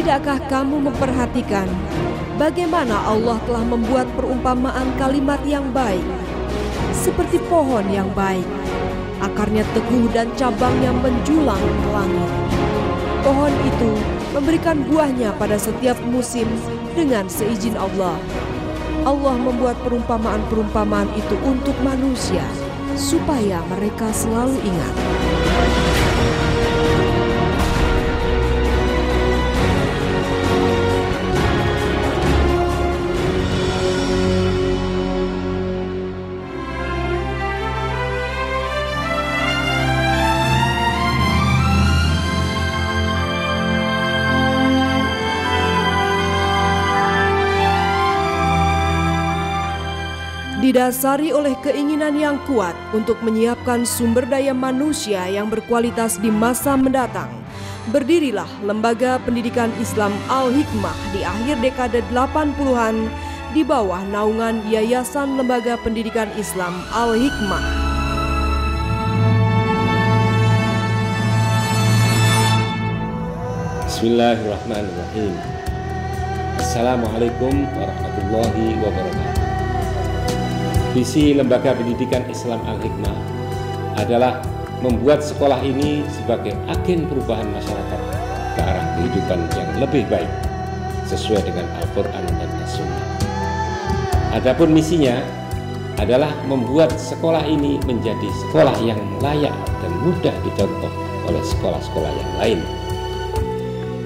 Tidakkah kamu memperhatikan bagaimana Allah telah membuat perumpamaan kalimat yang baik, seperti pohon yang baik, akarnya teguh dan cabangnya menjulang ke langit. Pohon itu memberikan buahnya pada setiap musim dengan seizin Allah. Allah membuat perumpamaan-perumpamaan itu untuk manusia, supaya mereka selalu ingat. Didasari oleh keinginan yang kuat untuk menyiapkan sumber daya manusia yang berkualitas di masa mendatang, berdirilah Lembaga Pendidikan Islam Al-Hikmah di akhir dekade 80-an di bawah naungan Yayasan Lembaga Pendidikan Islam Al-Hikmah. Bismillahirrahmanirrahim. Assalamualaikum warahmatullahi wabarakatuh. Visi Lembaga Pendidikan Islam Al-Hikmah adalah membuat sekolah ini sebagai agen perubahan masyarakat ke arah kehidupan yang lebih baik sesuai dengan Al-Quran dan As-Sunnah. Adapun misinya adalah membuat sekolah ini menjadi sekolah yang layak dan mudah dicontoh oleh sekolah-sekolah yang lain.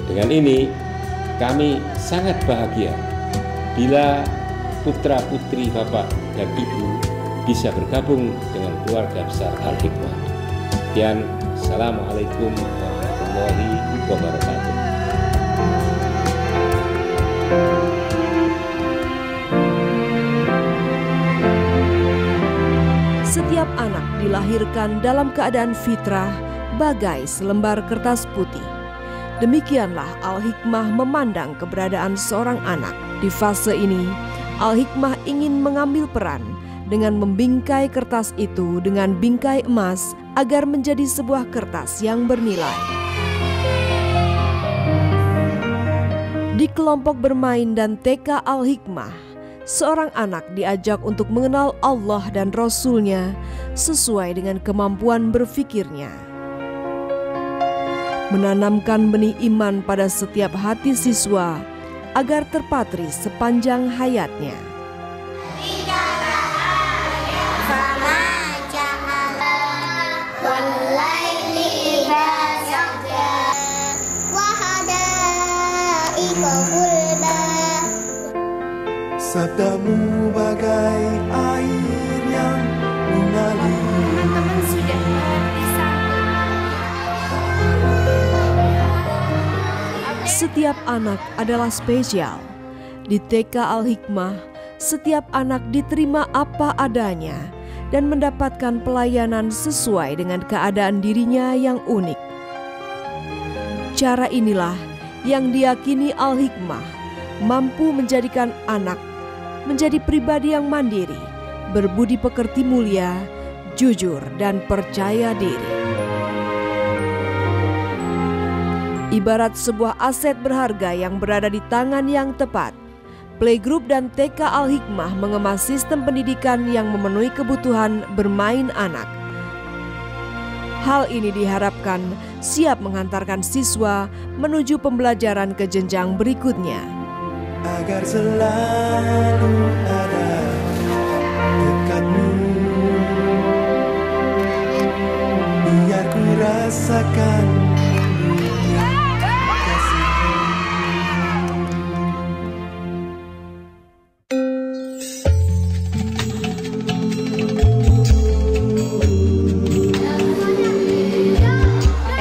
Dengan ini kami sangat bahagia bila putra-putri Bapak dan Ibu bisa bergabung dengan keluarga besar Al-Hikmah. Sekian, Assalamualaikum warahmatullahi wabarakatuh. Setiap anak dilahirkan dalam keadaan fitrah bagai selembar kertas putih. Demikianlah Al-Hikmah memandang keberadaan seorang anak. Di fase ini, Al-Hikmah ingin mengambil peran dengan membingkai kertas itu dengan bingkai emas agar menjadi sebuah kertas yang bernilai. Di kelompok bermain dan TK Al-Hikmah, seorang anak diajak untuk mengenal Allah dan Rasul-Nya sesuai dengan kemampuan berfikirnya. Menanamkan benih iman pada setiap hati siswa agar terpatri sepanjang hayatnya. Sabdamu bagai air yang mengalir. Teman-teman sudah bisa. Setiap anak adalah spesial. Di TK Al-Hikmah, setiap anak diterima apa adanya dan mendapatkan pelayanan sesuai dengan keadaan dirinya yang unik. Cara inilah yang diyakini Al-Hikmah mampu menjadikan anak menjadi pribadi yang mandiri, berbudi pekerti mulia, jujur, dan percaya diri. Ibarat sebuah aset berharga yang berada di tangan yang tepat, Playgroup dan TK Al-Hikmah mengemas sistem pendidikan yang memenuhi kebutuhan bermain anak. Hal ini diharapkan siap mengantarkan siswa menuju pembelajaran ke jenjang berikutnya. Agar selalu ada dekatmu, biar ku rasakan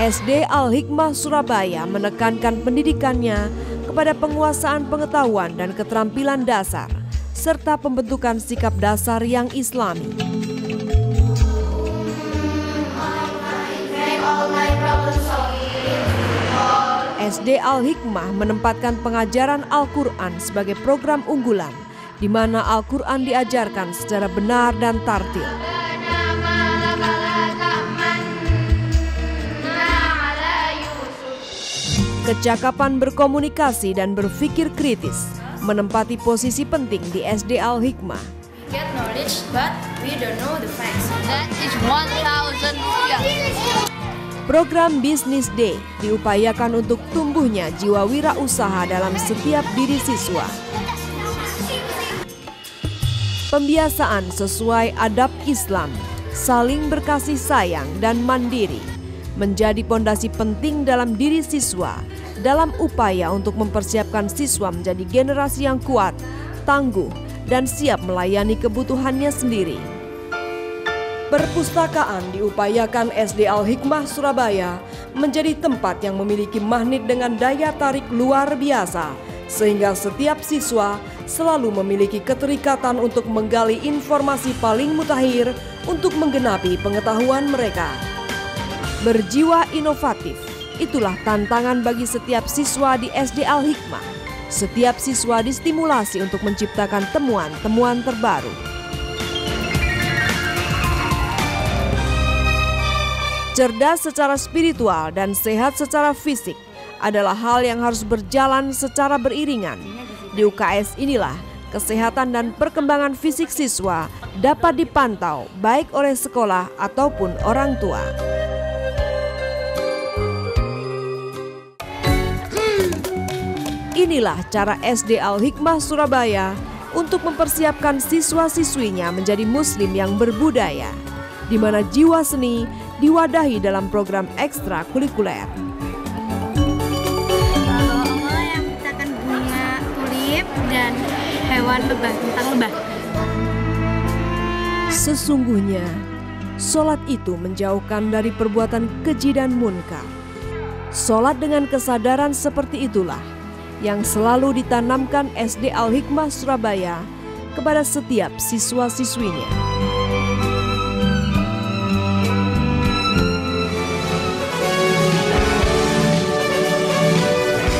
SD Al-Hikmah Surabaya menekankan pendidikannya kepada penguasaan pengetahuan dan keterampilan dasar, serta pembentukan sikap dasar yang Islami. SD Al-Hikmah menempatkan pengajaran Al-Quran sebagai program unggulan, di mana Al-Quran diajarkan secara benar dan tartil. Kecakapan berkomunikasi dan berpikir kritis menempati posisi penting di SD Al-Hikmah. Get knowledge, but we don't know the facts. That is 1,000 rupiah. Program Business Day diupayakan untuk tumbuhnya jiwa wirausaha dalam setiap diri siswa. Pembiasaan sesuai adab Islam, saling berkasih sayang dan mandiri menjadi pondasi penting dalam diri siswa dalam upaya untuk mempersiapkan siswa menjadi generasi yang kuat, tangguh, dan siap melayani kebutuhannya sendiri. Perpustakaan diupayakan SD Al-Hikmah Surabaya menjadi tempat yang memiliki magnet dengan daya tarik luar biasa, sehingga setiap siswa selalu memiliki keterikatan untuk menggali informasi paling mutakhir untuk menggenapi pengetahuan mereka. Berjiwa inovatif, itulah tantangan bagi setiap siswa di SD Al-Hikmah. Setiap siswa distimulasi untuk menciptakan temuan-temuan terbaru. Cerdas secara spiritual dan sehat secara fisik adalah hal yang harus berjalan secara beriringan. Di UKS inilah kesehatan dan perkembangan fisik siswa dapat dipantau baik oleh sekolah ataupun orang tua. Inilah cara SD Al-Hikmah Surabaya untuk mempersiapkan siswa-siswinya menjadi muslim yang berbudaya, di mana jiwa seni diwadahi dalam program ekstrakurikuler. Kalau Allah yang menciptakan bunga tulip dan hewan lebah, tentang lebah. Sesungguhnya, sholat itu menjauhkan dari perbuatan keji dan munkar. Sholat dengan kesadaran seperti itulah yang selalu ditanamkan SD Al-Hikmah Surabaya kepada setiap siswa-siswinya.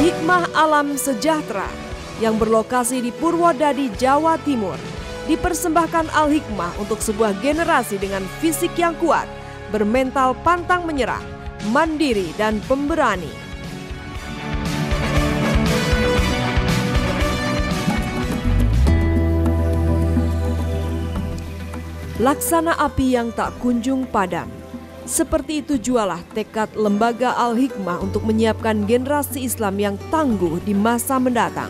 Hikmah Alam Sejahtera yang berlokasi di Purwodadi, Jawa Timur dipersembahkan Al-Hikmah untuk sebuah generasi dengan fisik yang kuat, bermental pantang menyerah, mandiri dan pemberani. Laksana api yang tak kunjung padam. Seperti itu jualah tekad Lembaga Al-Hikmah untuk menyiapkan generasi Islam yang tangguh di masa mendatang.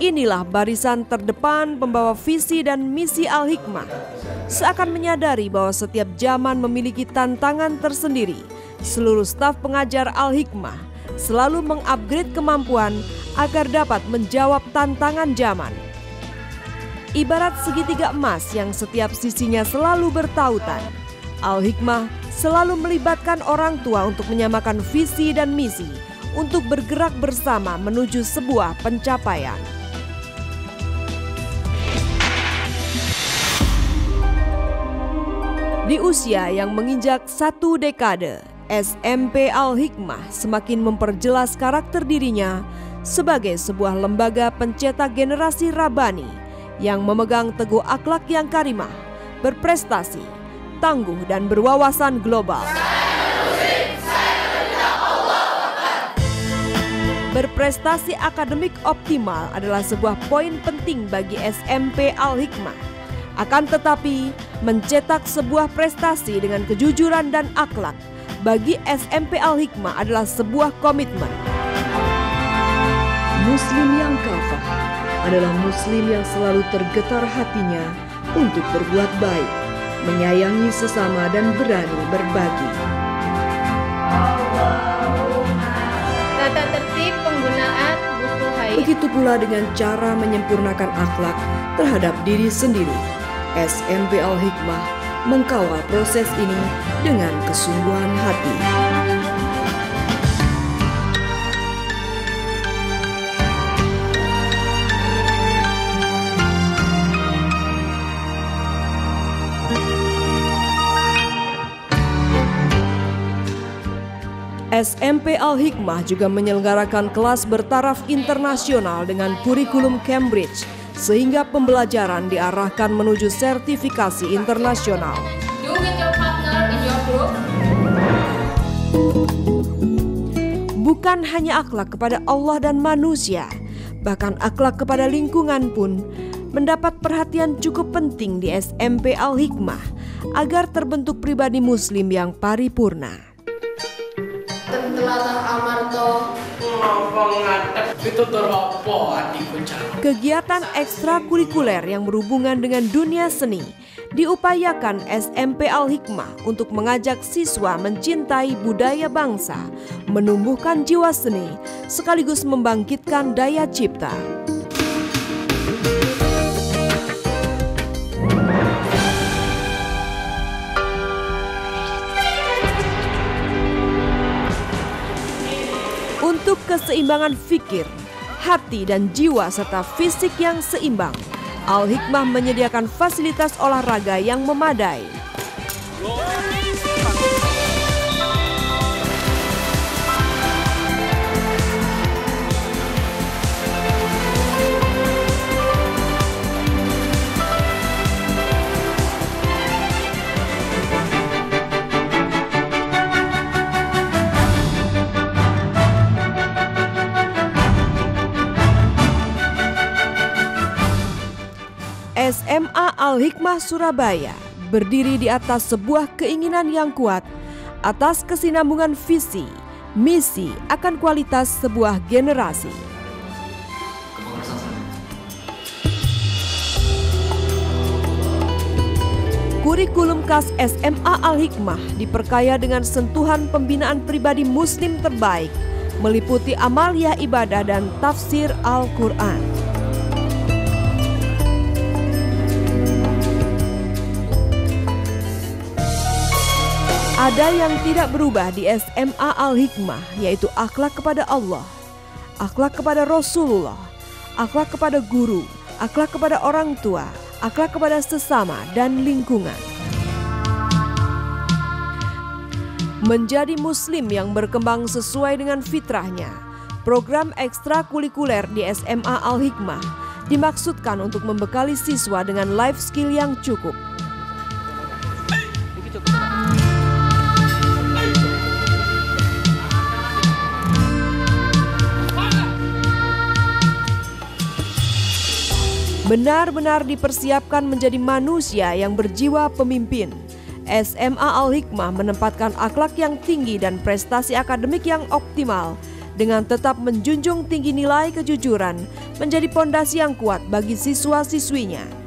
Inilah barisan terdepan pembawa visi dan misi Al-Hikmah. Seakan menyadari bahwa setiap zaman memiliki tantangan tersendiri, seluruh staf pengajar Al-Hikmah selalu mengupgrade kemampuan agar dapat menjawab tantangan zaman. Ibarat segitiga emas yang setiap sisinya selalu bertautan, Al-Hikmah selalu melibatkan orang tua untuk menyamakan visi dan misi untuk bergerak bersama menuju sebuah pencapaian. Di usia yang menginjak 1 dekade, SMP Al-Hikmah semakin memperjelas karakter dirinya sebagai sebuah lembaga pencetak generasi Rabbani yang memegang teguh akhlak yang karimah, berprestasi, tangguh dan berwawasan global. Berprestasi akademik optimal adalah sebuah poin penting bagi SMP Al-Hikmah. Akan tetapi, mencetak sebuah prestasi dengan kejujuran dan akhlak bagi SMP Al-Hikmah adalah sebuah komitmen. Muslim yang kafah adalah muslim yang selalu tergetar hatinya untuk berbuat baik, menyayangi sesama dan berani berbagi. Tata tertib penggunaan buku haid. Begitu pula dengan cara menyempurnakan akhlak terhadap diri sendiri. SMP Al-Hikmah mengkawal proses ini dengan kesungguhan hati. SMP Al-Hikmah juga menyelenggarakan kelas bertaraf internasional dengan kurikulum Cambridge, sehingga pembelajaran diarahkan menuju sertifikasi internasional. You with your partner in your group. Bukan hanya akhlak kepada Allah dan manusia, bahkan akhlak kepada lingkungan pun mendapat perhatian cukup penting di SMP Al-Hikmah agar terbentuk pribadi muslim yang paripurna. Kegiatan ekstrakurikuler yang berhubungan dengan dunia seni diupayakan SMP Al-Hikmah untuk mengajak siswa mencintai budaya bangsa, menumbuhkan jiwa seni, sekaligus membangkitkan daya cipta. Untuk keseimbangan fikir, hati dan jiwa serta fisik yang seimbang, Al-Hikmah menyediakan fasilitas olahraga yang memadai. SMA Al-Hikmah Surabaya berdiri di atas sebuah keinginan yang kuat atas kesinambungan visi, misi akan kualitas sebuah generasi. Kurikulum khas SMA Al-Hikmah diperkaya dengan sentuhan pembinaan pribadi muslim terbaik, meliputi amalia ibadah dan tafsir Al-Quran. Ada yang tidak berubah di SMA Al-Hikmah, yaitu akhlak kepada Allah, akhlak kepada Rasulullah, akhlak kepada guru, akhlak kepada orang tua, akhlak kepada sesama dan lingkungan. Menjadi muslim yang berkembang sesuai dengan fitrahnya, program ekstrakurikuler di SMA Al-Hikmah dimaksudkan untuk membekali siswa dengan life skill yang cukup. Benar-benar dipersiapkan menjadi manusia yang berjiwa pemimpin. SMA Al-Hikmah menempatkan akhlak yang tinggi dan prestasi akademik yang optimal dengan tetap menjunjung tinggi nilai kejujuran menjadi pondasi yang kuat bagi siswa-siswinya.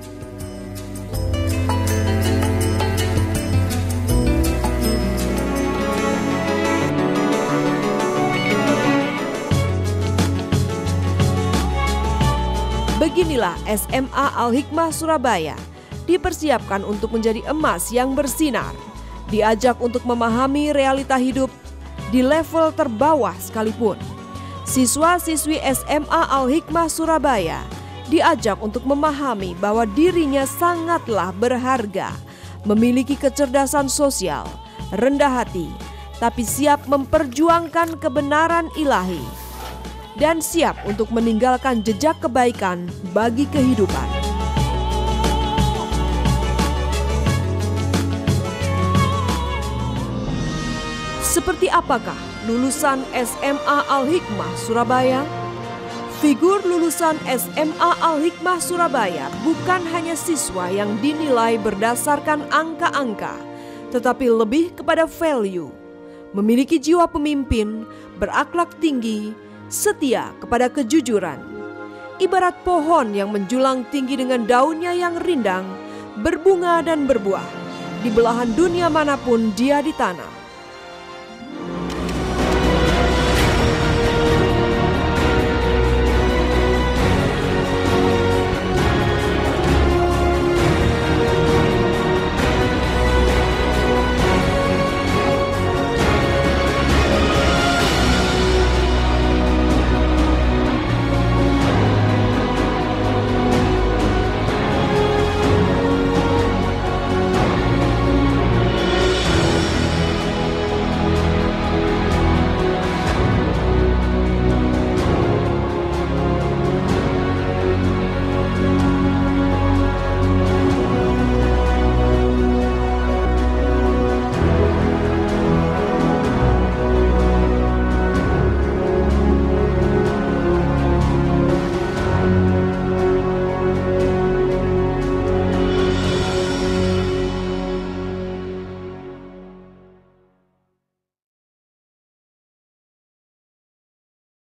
Beginilah SMA Al-Hikmah Surabaya dipersiapkan untuk menjadi emas yang bersinar, diajak untuk memahami realita hidup di level terbawah sekalipun. Siswa-siswi SMA Al-Hikmah Surabaya diajak untuk memahami bahwa dirinya sangatlah berharga, memiliki kecerdasan sosial, rendah hati, tapi siap memperjuangkan kebenaran ilahi, dan siap untuk meninggalkan jejak kebaikan bagi kehidupan. Seperti apakah lulusan SMA Al-Hikmah Surabaya? Figur lulusan SMA Al-Hikmah Surabaya bukan hanya siswa yang dinilai berdasarkan angka-angka, tetapi lebih kepada value, memiliki jiwa pemimpin, berakhlak tinggi, setia kepada kejujuran. Ibarat pohon yang menjulang tinggi dengan daunnya yang rindang, berbunga dan berbuah. Di belahan dunia manapun dia ditanam.